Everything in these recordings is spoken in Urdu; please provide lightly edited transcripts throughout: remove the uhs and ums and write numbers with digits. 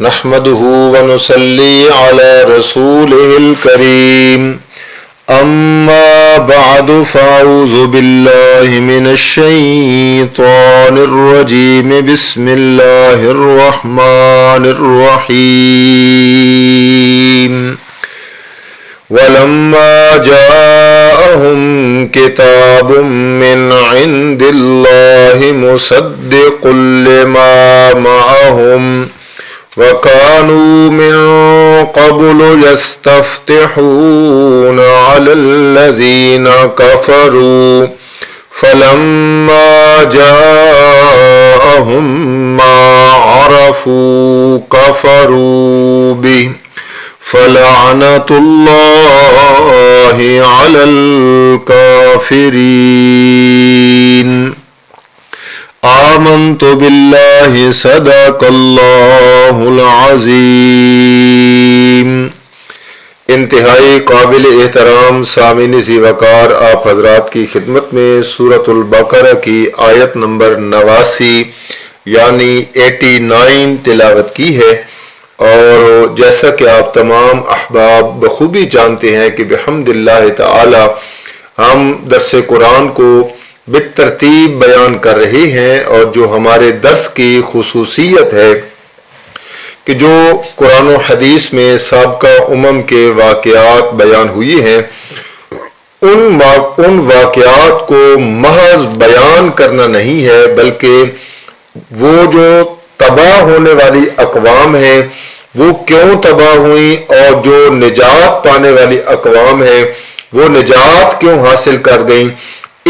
نحمده ونصلي على رسوله الكريم أما بعد فأعوذ بالله من الشيطان الرجيم بسم الله الرحمن الرحيم ولما جاءهم كتاب من عند الله مصدق لما معهم وكانوا من قبل يستفتحون على الذين كفروا فلما جاءهم ما عرفوا كفروا به فلعنة الله على الكافرين آمنت بالله صدق اللہ العظیم۔ انتہائی قابل احترام سامعین ذی وقار آپ حضرات کی خدمت میں سورۃ البقرہ کی آیت نمبر 89 یعنی 89 تلاوت کی ہے، اور جیسا کہ آپ تمام احباب بخوبی جانتے ہیں کہ بحمد اللہ تعالی ہم درس قرآن کو بالترتیب بیان کر رہے ہیں، اور جو ہمارے درس کی خصوصیت ہے کہ جو قرآن و حدیث میں سابقہ کے واقعات بیان ہوئی ہیں، ان واقعات کو محض بیان کرنا نہیں ہے، بلکہ وہ جو تباہ ہونے والی اقوام ہیں وہ کیوں تباہ ہوئیں، اور جو نجات پانے والی اقوام ہیں وہ نجات کیوں حاصل کر گئیں،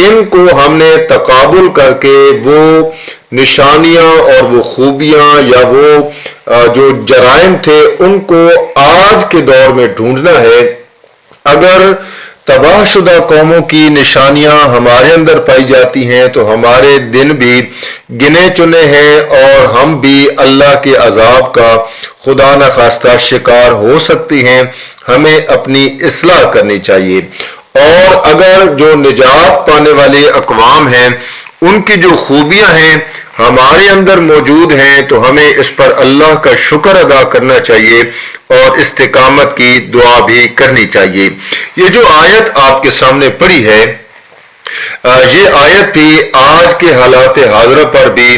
ان کو ہم نے تقابل کر کے وہ نشانیاں اور وہ خوبیاں یا وہ جو جرائم تھے ان کو آج کے دور میں ڈھونڈنا ہے۔ اگر تباہ شدہ قوموں کی نشانیاں ہمارے اندر پائی جاتی ہیں تو ہمارے دن بھی گنے چنے ہیں، اور ہم بھی اللہ کے عذاب کا خدا نخواستہ شکار ہو سکتے ہیں۔ ہمیں اپنی اصلاح کرنی چاہیے، اور اگر جو نجات پانے والے اقوام ہیں ان کی جو خوبیاں ہیں ہمارے اندر موجود ہیں تو ہمیں اس پر اللہ کا شکر ادا کرنا چاہیے اور استقامت کی دعا بھی کرنی چاہیے۔ یہ جو آیت آپ کے سامنے پڑھی ہے، یہ آیت بھی آج کے حالات حاضرہ پر بھی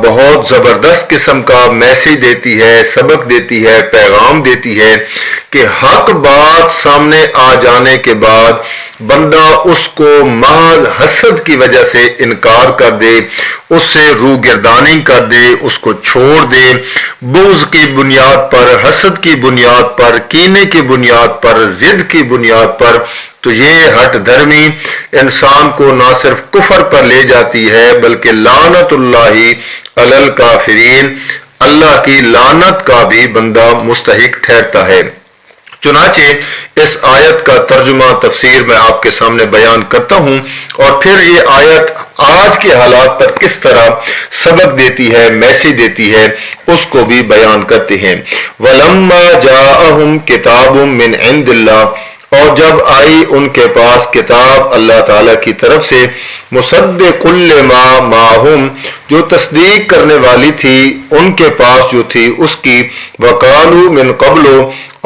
بہت زبردست قسم کا میسج دیتی ہے، سبق دیتی ہے، پیغام دیتی ہے کہ حق بات سامنے آ جانے کے بعد بندہ اس کو محض حسد کی وجہ سے انکار کر دے، اس سے روگردانی کر دے، اس کو چھوڑ دے، بغض کی بنیاد پر، حسد کی بنیاد پر، کینے کی بنیاد پر، ضد کی بنیاد پر، تو یہ ہٹ دھرمی انسان کو نہ صرف کفر پر لے جاتی ہے بلکہ لعنت اللہ علی الکافرین، اللہ کی لعنت کا بھی بندہ مستحق ٹھہرتا ہے۔ چنانچہ اس آیت کا ترجمہ تفسیر میں آپ کے سامنے بیان کرتا ہوں، اور پھر یہ آیت آج کے حالات پر کس طرح سبق دیتی ہے، میسج دیتی ہے، اس کو بھی بیان کرتے ہیں۔ وَلَمَّا جَاءَهُمْ كِتَابٌ مِّنْ عِندِ اللَّهِ، اور جب آئی ان کے پاس کتاب اللہ تعالیٰ کی طرف سے، مصدق لما معہم، جو تصدیق کرنے والی تھی ان کے پاس جو تھی اس کی، وَقَالُوا مِن قَبْلُ،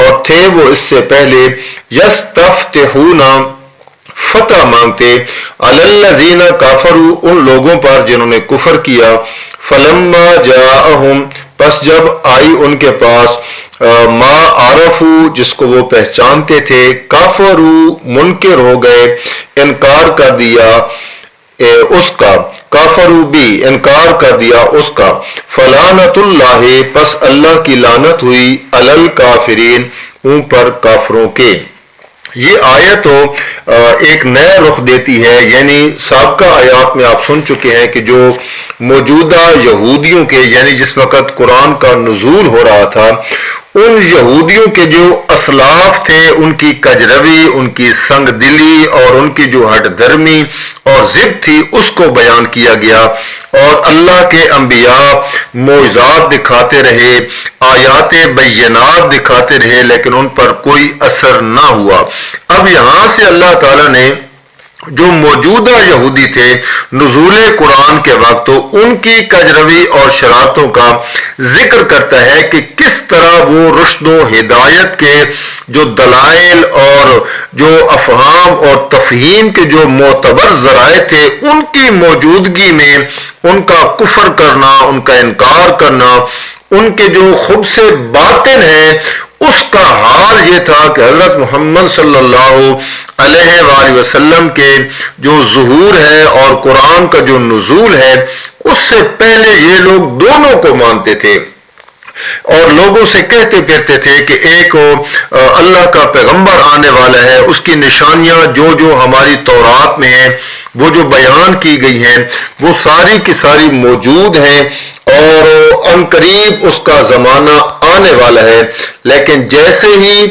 اور تھے وہ اس سے پہلے، یستفتحون، فتح مانگتے، علی الذین کفروا، ان لوگوں پر جنہوں نے کفر کیا، فلما جاءہم، پس جب آئی ان کے پاس، ما عرفو، جس کو وہ پہچانتے تھے، کفروا، منکر ہو گئے، انکار کر دیا اس کا، کافروا بھی، انکار کر دیا اس کا، فلعنت اللہ، پس اللہ کی لعنت ہوئی، علی الکافرین، ان پر کافروں کے۔ یہ آیت تو ایک نیا رخ دیتی ہے، یعنی سابقہ آیات میں آپ سن چکے ہیں کہ جو موجودہ یہودیوں کے، یعنی جس وقت قرآن کا نزول ہو رہا تھا، ان یہودیوں کے جو اسلاف تھے ان کی کجروی، ان کی سنگ دلی اور ان کی جو ہٹ دھرمی اور ضد تھی اس کو بیان کیا گیا، اور اللہ کے انبیاء معجزات دکھاتے رہے، آیات بینات دکھاتے رہے، لیکن ان پر کوئی اثر نہ ہوا۔ اب یہاں سے اللہ تعالیٰ نے جو موجودہ یہودی تھے نزول قرآن کے وقت، تو ان کی کجروی اور شرارتوں کا ذکر کرتا ہے کہ کس طرح وہ رشد و ہدایت کے جو دلائل اور جو افہام اور تفہیم کے جو معتبر ذرائع تھے ان کی موجودگی میں ان کا کفر کرنا، ان کا انکار کرنا، ان کے جو خود سے باطن ہے اس کا حال یہ تھا کہ حضرت محمد صلی اللہ علیہ وآلہ وسلم کے جو ظہور ہے اور قرآن کا جو نزول ہے اس سے پہلے یہ لوگ دونوں کو مانتے تھے اور لوگوں سے کہتے پھرتے تھے کہ ایک اللہ کا پیغمبر آنے والا ہے، اس کی نشانیاں جو ہماری تورات میں ہیں، وہ جو بیان کی گئی ہیں وہ ساری کی ساری موجود ہیں اور عنقریب اس کا زمانہ آنے والا ہے۔ لیکن جیسے ہی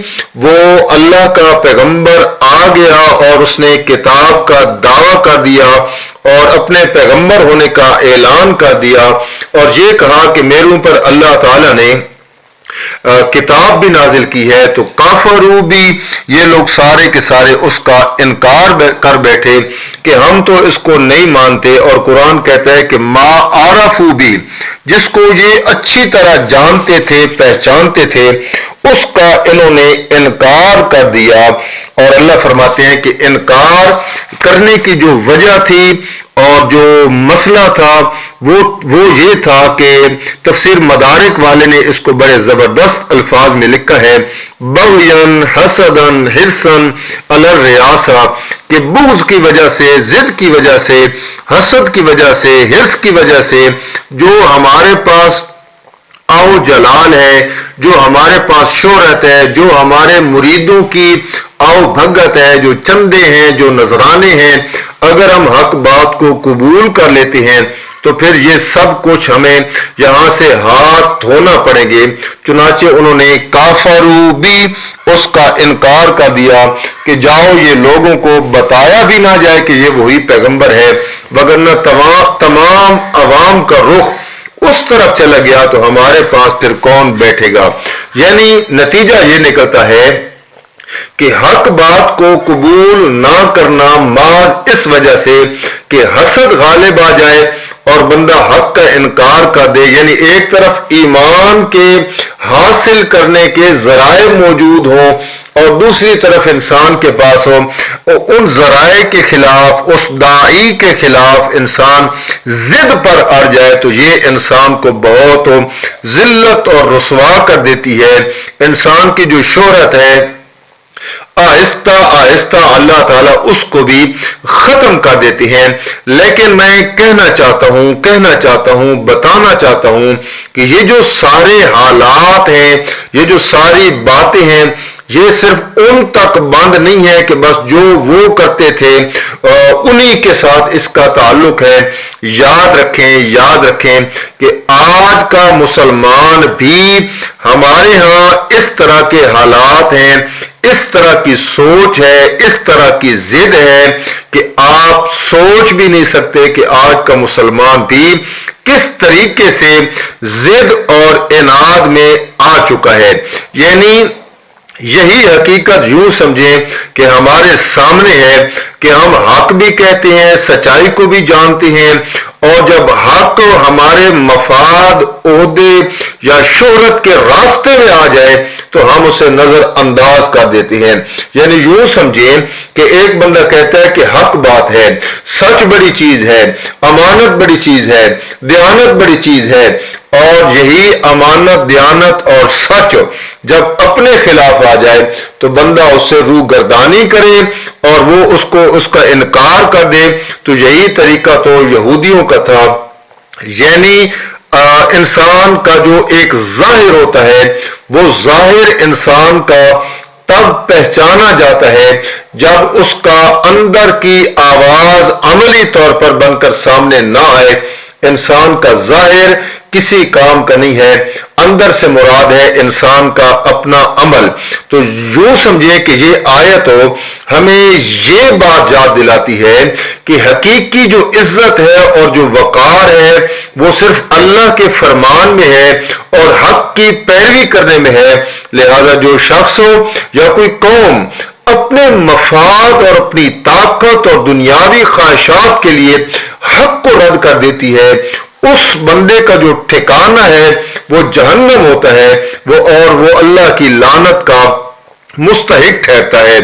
وہ اللہ کا پیغمبر آ گیا اور اس نے کتاب کا دعویٰ کر دیا اور اپنے پیغمبر ہونے کا اعلان کر دیا اور یہ کہا کہ میرے اوپر اللہ تعالیٰ نے کتاب بھی نازل کی ہے، تو کافرو بھی یہ لوگ سارے کے سارے اس کا انکار کر بیٹھے کہ ہم تو اس کو نہیں مانتے، اور قرآن کہتا ہے کہ ما عرفو بھی، جس کو یہ اچھی طرح جانتے تھے پہچانتے تھے اس کا انہوں نے انکار کر دیا۔ اور اللہ فرماتے ہیں کہ انکار کرنے کی جو وجہ تھی اور جو مسئلہ تھا وہ یہ تھا کہ تفسیر مدارک والے نے اس کو بڑے زبردست الفاظ میں لکھا ہے، بغین حسدن حرصن علی الریاسہ، کہ بغض کی وجہ سے، ضد کی وجہ سے، حسد کی وجہ سے، حرص کی وجہ سے جو ہمارے پاس آؤ جلال ہے، جو ہمارے پاس شہرت ہے، جو ہمارے مریدوں کی آؤ بھگت ہے، جو چندے ہیں، جو نذرانے ہیں، اگر ہم حق بات کو قبول کر لیتے ہیں تو پھر یہ سب کچھ ہمیں یہاں سے ہاتھ دھونا پڑیں گے۔ چنانچہ انہوں نے کافرو بھی اس کا انکار کر دیا کہ جاؤ یہ لوگوں کو بتایا بھی نہ جائے کہ یہ وہی پیغمبر ہے، وگرنہ تمام عوام کا رخ اس طرف چلا گیا تو ہمارے پاس پھر کون بیٹھے گا۔ یعنی نتیجہ یہ نکلتا ہے کہ حق بات کو قبول نہ کرنا محض اس وجہ سے کہ حسد غالب آ جائے اور بندہ حق کا انکار کر دے، یعنی ایک طرف ایمان کے حاصل کرنے کے ذرائع موجود ہوں اور دوسری طرف انسان کے پاس ہو، ان ذرائع کے خلاف، اس داعی کے خلاف انسان ضد پر اڑ جائے تو یہ انسان کو بہت ذلت اور رسوا کر دیتی ہے۔ انسان کی جو شہرت ہے آہستہ آہستہ اللہ تعالیٰ اس کو بھی ختم کر دیتے ہیں۔ لیکن میں کہنا چاہتا ہوں بتانا چاہتا ہوں کہ یہ جو سارے حالات ہیں، یہ جو ساری باتیں ہیں، یہ صرف ان تک بند نہیں ہے کہ بس جو وہ کرتے تھے انہی کے ساتھ اس کا تعلق ہے۔ یاد رکھیں کہ آج کا مسلمان بھی ہمارے ہاں اس طرح کے حالات ہیں، اس طرح کی سوچ ہے، اس طرح کی ضد ہے کہ آپ سوچ بھی نہیں سکتے کہ آج کا مسلمان بھی کس طریقے سے ضد اور عناد میں آ چکا ہے۔ یعنی یہی حقیقت یوں سمجھیں کہ ہمارے سامنے ہے کہ ہم حق بھی کہتے ہیں، سچائی کو بھی جانتے ہیں، اور جب حق ہمارے مفاد، عہدے یا شہرت کے راستے میں آ جائے تو ہم اسے نظر انداز کر دیتے ہیں۔ یعنی یوں سمجھیں کہ ایک بندہ کہتا ہے کہ حق بات ہے، سچ بڑی چیز ہے، امانت بڑی چیز ہے، دیانت بڑی چیز ہے، اور یہی امانت، دیانت اور سچ جب اپنے خلاف آ جائے تو بندہ اس سے روح گردانی کرے اور وہ اس کا انکار کر دے۔ تو یہی طریقہ تو یہودیوں کا تھا۔ یعنی انسان کا جو ایک ظاہر ہوتا ہے، وہ ظاہر انسان کا تب پہچانا جاتا ہے جب اس کا اندر کی آواز عملی طور پر بن کر سامنے نہ آئے۔ انسان کا ظاہر کسی کام کا نہیں ہے، اندر سے مراد ہے انسان کا اپنا عمل۔ تو یوں سمجھے کہ یہ آیت ہمیں یہ بات یاد دلاتی ہے کہ حقیقی جو عزت ہے اور جو وقار ہے وہ صرف اللہ کے فرمان میں ہے اور حق کی پیروی کرنے میں ہے۔ لہذا جو شخص ہو یا کوئی قوم اپنے مفاد اور اپنی طاقت اور دنیاوی خواہشات کے لیے حق کو رد کر دیتی ہے، اس بندے کا جو ٹھکانہ ہے وہ جہنم ہوتا ہے، وہ اللہ کی لعنت کا مستحق ٹھہرتا ہے۔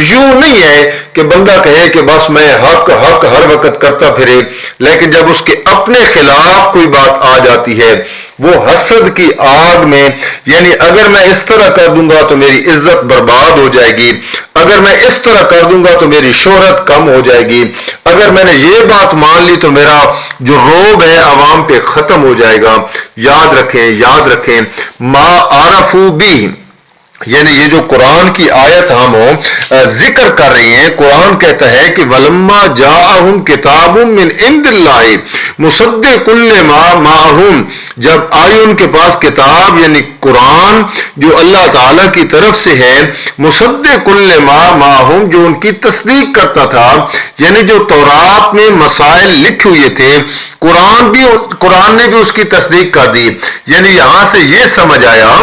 یوں نہیں ہے کہ بندہ کہے کہ بس میں حق ہر وقت کرتا پھرے، لیکن جب اس کے اپنے خلاف کوئی بات آ جاتی ہے وہ حسد کی آگ میں، یعنی اگر میں اس طرح کر دوں گا تو میری عزت برباد ہو جائے گی، اگر میں اس طرح کر دوں گا تو میری شہرت کم ہو جائے گی، اگر میں نے یہ بات مان لی تو میرا جو روب ہے عوام پہ ختم ہو جائے گا۔ یاد رکھیں ما عرفو بھی، یعنی یہ جو قرآن کی آیت ہم ذکر کر رہے ہیں، قرآن کہتا ہے کہ وَلَمَّا جَاءَهُمْ كِتَابٌ مِّنْ عِندِ اللَّهِ مُصَدِّقٌ لِّمَا مَعَهُمْ، جب آئی ان کے پاس کتاب یعنی قرآن جو اللہ تعالی کی طرف سے ہے، مُصَدِّقٌ لِّمَا مَعَهُمْ جو ان کی تصدیق کرتا تھا، یعنی جو تورات میں مسائل لکھے ہوئے تھے قرآن نے بھی اس کی تصدیق کر دی۔ یعنی یہاں سے یہ سمجھ آیا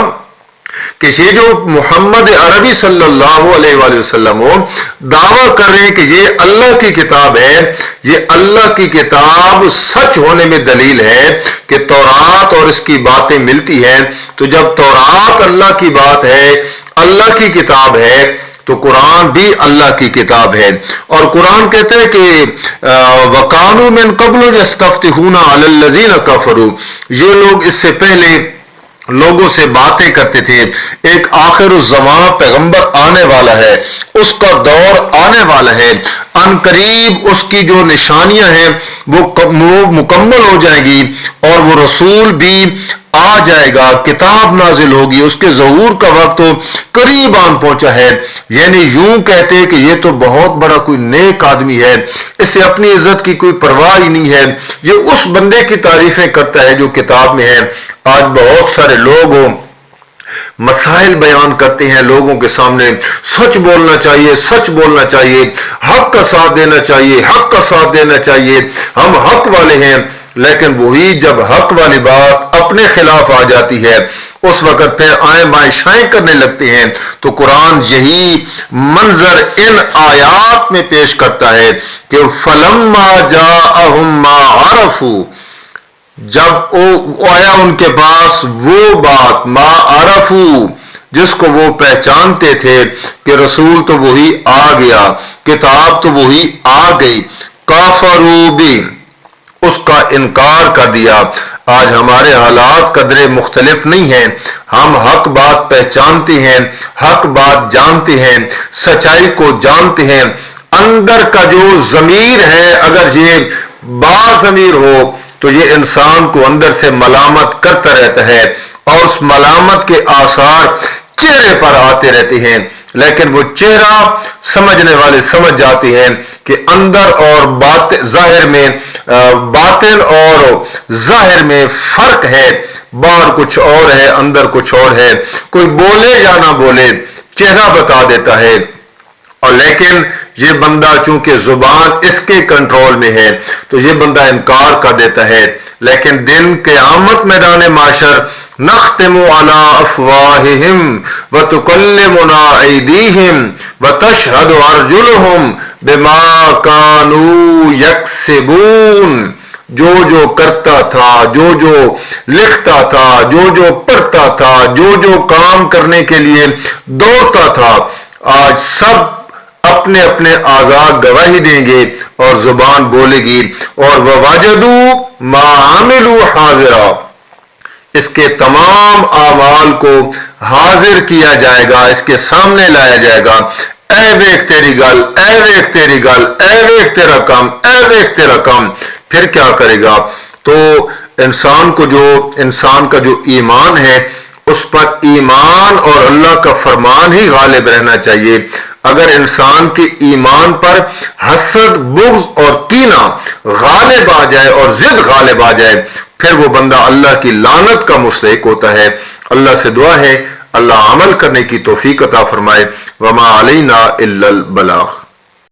کہ یہ جو محمد عربی صلی اللہ علیہ وآلہ وسلم دعویٰ کر رہے ہیں کہ یہ اللہ کی کتاب ہے، یہ اللہ کی کتاب سچ ہونے میں دلیل ہے کہ تورات اور اس کی باتیں ملتی ہیں۔ تو جب تورات اللہ کی بات ہے، اللہ کی کتاب ہے، تو قرآن بھی اللہ کی کتاب ہے۔ اور قرآن کہتے ہیں کہ وَقَالُوا مِن قَبْلُ يَسْتَفْتِحُونَ عَلَى الَّذِينَ كَفَرُوا، یہ لوگ اس سے پہلے لوگوں سے باتیں کرتے تھے، ایک آخر الزمان پیغمبر آنے والا ہے، اس کا دور آنے والا ہے، ان قریب اس کی جو نشانیاں ہیں وہ مکمل ہو جائیں گی اور وہ رسول بھی آ جائے گا، کتاب نازل ہوگی، اس کے ظہور کا وقت تو قریب آن پہنچا ہے۔ یعنی یوں کہتے کہ یہ تو بہت بڑا کوئی نیک آدمی ہے، اس سے اپنی عزت کی کوئی پرواہ ہی نہیں ہے، یہ اس بندے کی تعریفیں کرتا ہے جو کتاب میں ہے۔ آج بہت سارے لوگ مسائل بیان کرتے ہیں لوگوں کے سامنے، سچ بولنا چاہیے، سچ بولنا چاہیے، حق کا ساتھ دینا چاہیے، حق کا ساتھ دینا چاہیے، ہم حق والے ہیں، لیکن وہی جب حق والی بات اپنے خلاف آ جاتی ہے اس وقت پھر آئیں بائیں شائیں کرنے لگتے ہیں۔ تو قرآن یہی منظر ان آیات میں پیش کرتا ہے کہ فَلَمَّا جَاءَهُم مَّا عَرَفُوا، جب آیا ان کے پاس وہ بات ما عرفو جس کو وہ پہچانتے تھے کہ رسول تو وہی آ گیا، کتاب تو وہی آ گئی، کافروا بھی، اس کا انکار کر دیا۔ آج ہمارے حالات قدرے مختلف نہیں ہیں، ہم حق بات پہچانتے ہیں، حق بات جانتے ہیں، سچائی کو جانتے ہیں، اندر کا جو ضمیر ہے اگر یہ باضمیر ہو تو یہ انسان کو اندر سے ملامت کرتا رہتا ہے اور اس ملامت کے آثار چہرے پر آتے رہتے ہیں، لیکن وہ چہرہ سمجھنے والے سمجھ جاتے ہیں کہ اندر اور باطن اور ظاہر میں فرق ہے، باہر کچھ اور ہے اندر کچھ اور ہے، کوئی بولے یا نہ بولے چہرہ بتا دیتا ہے، اور لیکن یہ بندہ چونکہ زبان اس کے کنٹرول میں ہے تو یہ بندہ انکار کر دیتا ہے، لیکن دن قیامت میدان معاشر نختم علی افواہہم وتکلمنا ایدیہم وتشہد ارجلہم بما کانوا یکسبون، جو کرتا تھا، جو لکھتا تھا، جو پڑھتا تھا، جو کام کرنے کے لیے دوڑتا تھا، آج سب اپنے اپنے اعضاء گواہی دیں گے اور زبان بولے گی، اور وَوَجَدُوا مَا عَمِلُوا حَاضِرًا، اس کے تمام اعمال کو حاضر کیا جائے گا، اس کے سامنے لایا جائے گا، اے ویکھ تیری گل، اے ویکھ تیری گل، اے ویکھ تیرا کام، اے ویکھ تیرا کام۔ پھر کیا کرے گا؟ تو انسان کا جو ایمان ہے اس پر ایمان اور اللہ کا فرمان ہی غالب رہنا چاہیے۔ اگر انسان کے ایمان پر حسد، بغض اور کینہ غالب آ جائے اور ضد غالب آ جائے پھر وہ بندہ اللہ کی لعنت کا مستحق ہوتا ہے۔ اللہ سے دعا ہے اللہ عمل کرنے کی توفیق عطا فرمائے۔ وما علینا الا البلاغ۔